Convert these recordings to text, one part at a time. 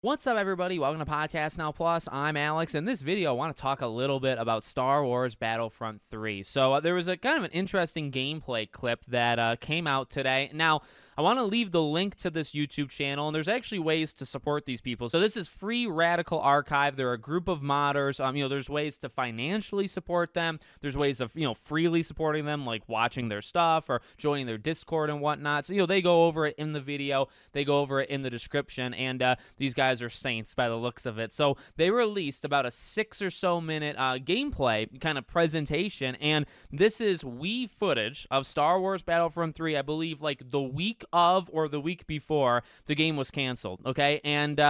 What's up, everybody? Welcome to Podcast Now Plus. I'm Alex. In this video, I want to talk a little bit about Star Wars Battlefront 3. So there was a kind of an interesting gameplay clip that came out today. Now, I want to leave the link to this YouTube channel, and there's actually ways to support these people. So this is Free Radical Archive. They're a group of modders. There's ways to financially support them. There's ways of, freely supporting them, like watching their stuff or joining their Discord and whatnot. So, they go over it in the video. They go over it in the description, and these guys are saints by the looks of it. So they released about a 6 or so minute gameplay kind of presentation, and this is Wii footage of Star Wars Battlefront 3, I believe like the week of or the week before the game was canceled, okay? And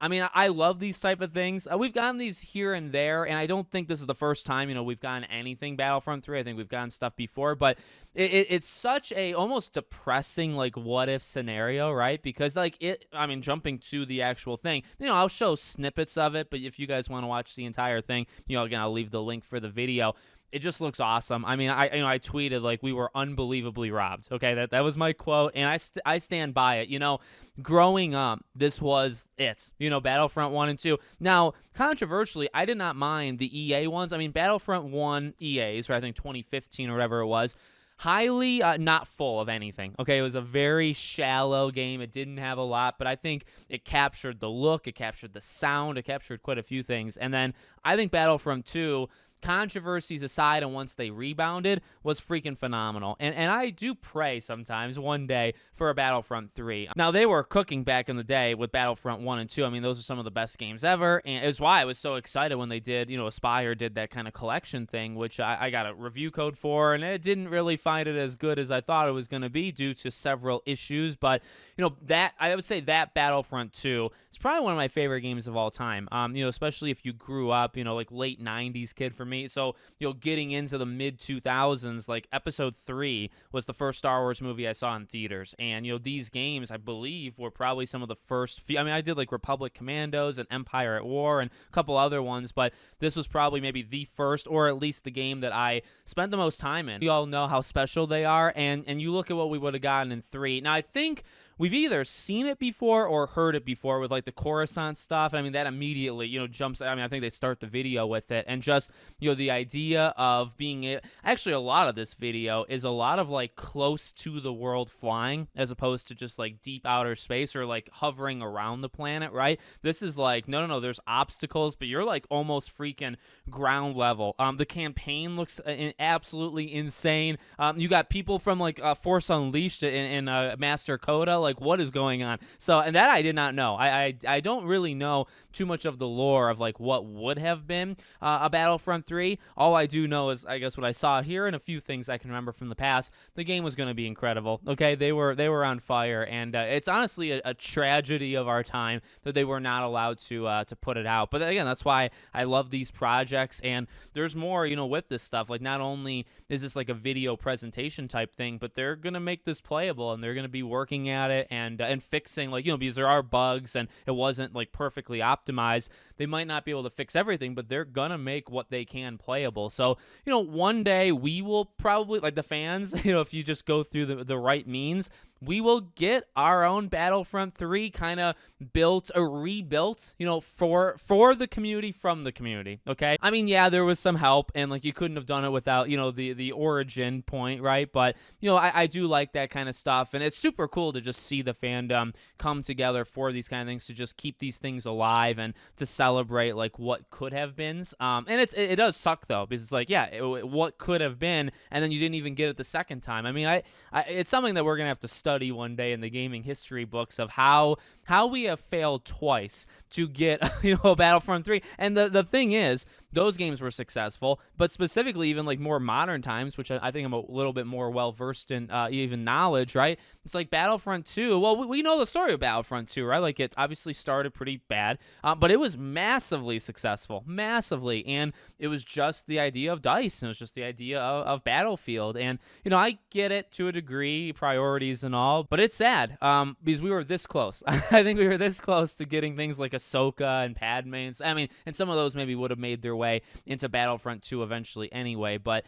I love these type of things. We've gotten these here and there, and I don't think this is the first time, we've gotten anything Battlefront 3. I think we've gotten stuff before, but it's such a almost depressing, like, what-if scenario, right? Because, jumping to the actual thing, I'll show snippets of it, but if you guys want to watch the entire thing, again, I'll leave the link for the video. It just looks awesome. I tweeted, like, we were unbelievably robbed. Okay, that was my quote, and I stand by it. Growing up, this was it. Battlefront 1 and 2. Now, controversially, I did not mind the EA ones. Battlefront 1 EA's, or I think 2015 or whatever it was, highly not full of anything. Okay, it was a very shallow game. It didn't have a lot, but I think it captured the look, it captured the sound, it captured quite a few things. And then I think Battlefront 2, controversies aside, and once they rebounded, was freaking phenomenal. And I do pray sometimes one day for a Battlefront 3. Now, they were cooking back in the day with Battlefront 1 and 2. Those are some of the best games ever, and it's why I was so excited when they did, Aspire did that kind of collection thing, which I got a review code for, and it didn't really find it as good as I thought it was going to be due to several issues. But, that I would say that Battlefront 2 is probably one of my favorite games of all time, especially if you grew up, like late 90s kid for me. So, getting into the mid 2000s, like Episode 3 was the first Star Wars movie I saw in theaters. And, these games, I believe, were probably some of the first. I did like Republic Commandos and Empire at War and a couple other ones, but this was probably maybe the first, or at least the game that I spent the most time in. We all know how special they are, and you look at what we would have gotten in 3. Now, I think we've either seen it before or heard it before with like the Coruscant stuff. That immediately, jumps. I think they start the video with it, and just, the idea of being actually a lot of this video is a lot of like close to the world flying as opposed to just like deep outer space or like hovering around the planet, right? This is like, no, there's obstacles, but you're like almost freaking ground level. The campaign looks absolutely insane. You got people from like Force Unleashed in Master Coda. Like, what is going on? So, and that I did not know. I don't really know too much of the lore of like what would have been a Battlefront 3. All I do know is, I guess, what I saw here and a few things I can remember from the past. The game was going to be incredible. Okay, they were on fire, and it's honestly a tragedy of our time that they were not allowed to put it out. But again, that's why I love these projects, and there's more, with this stuff. Like, not only is this like a video presentation type thing, but they're gonna make this playable, and they're gonna be working at it and fixing, like, because there are bugs and it wasn't like perfectly optimized. They might not be able to fix everything, but they're gonna make what they can playable. So, one day we will probably, like the fans, if you just go through the right means, we will get our own Battlefront 3 kind of built or rebuilt, for the community, from the community, okay? Yeah, there was some help, and like you couldn't have done it without, the origin point, right? But, I do like that kind of stuff, and it's super cool to just see the fandom come together for these kind of things, to just keep these things alive and to celebrate like what could have been. And it does suck though, because it's like, yeah, what could have been, and then you didn't even get it the second time. It's something that we're gonna have to study one day in the gaming history books of how we have failed twice to get a Battlefront 3. And the thing is, those games were successful, but specifically even like more modern times, which I think I'm a little bit more well versed in even knowledge, right? It's like Battlefront 2. Well, we know the story of Battlefront 2, right? Like, it obviously started pretty bad, but it was massively successful, massively, and it was just the idea of DICE, and it was just the idea of Battlefield. And I get it to a degree, priorities and all, but it's sad because we were this close. I think we were this close to getting things like Ahsoka and Padme, and some of those maybe would have made their way into Battlefront 2 eventually anyway, but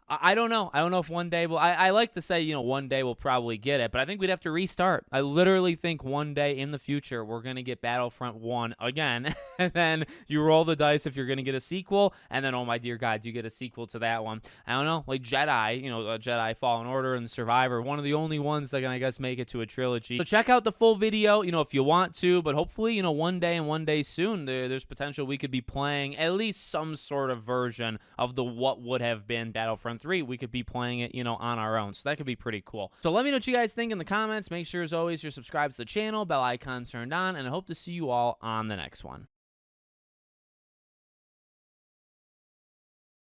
I don't know. I don't know if one day I like to say, one day we'll probably get it, but I think we'd have to restart. I literally think one day in the future we're going to get Battlefront 1 again. And then you roll the dice if you're going to get a sequel. And then, oh my dear God, you get a sequel to that one. I don't know, like Jedi, Jedi Fallen Order and Survivor, one of the only ones that can, I guess, make it to a trilogy. So check out the full video, if you want to, but hopefully, one day and one day soon, there's potential we could be playing at least some sort of version of the what would have been Battlefront 3. We could be playing it, on our own. So that could be pretty cool. So let me know what you guys think in the comments. Make sure, as always, you're subscribed to the channel, bell icon turned on, and I hope to see you all on the next one.